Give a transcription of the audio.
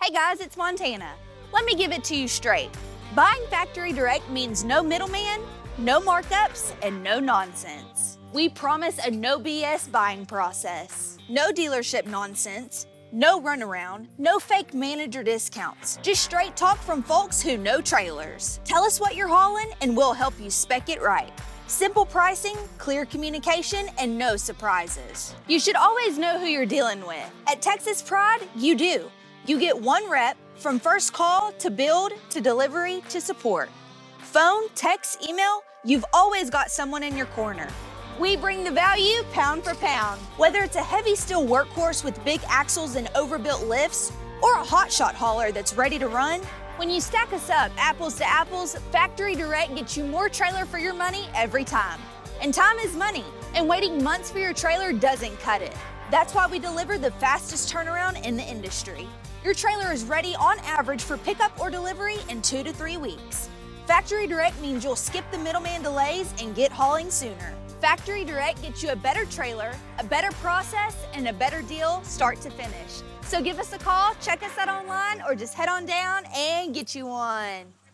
Hey guys, it's Montana. Let me give it to you straight. Buying factory direct means no middleman, no markups, and no nonsense. We promise a no BS buying process. No dealership nonsense, no runaround, no fake manager discounts. Just straight talk from folks who know trailers. Tell us what you're hauling and we'll help you spec it right. Simple pricing, clear communication, and no surprises. You should always know who you're dealing with. At Texas Pride, you do. You get one rep from first call to build to delivery to support. Phone, text, email, you've always got someone in your corner. We bring the value pound for pound. Whether it's a heavy steel workhorse with big axles and overbuilt lifts, or a hotshot hauler that's ready to run, when you stack us up apples to apples, Factory Direct gets you more trailer for your money every time. And time is money, and waiting months for your trailer doesn't cut it. That's why we deliver the fastest turnaround in the industry. Your trailer is ready on average for pickup or delivery in 2 to 3 weeks. Factory Direct means you'll skip the middleman delays and get hauling sooner. Factory Direct gets you a better trailer, a better process, and a better deal start to finish. So give us a call, check us out online, or just head on down and get you one.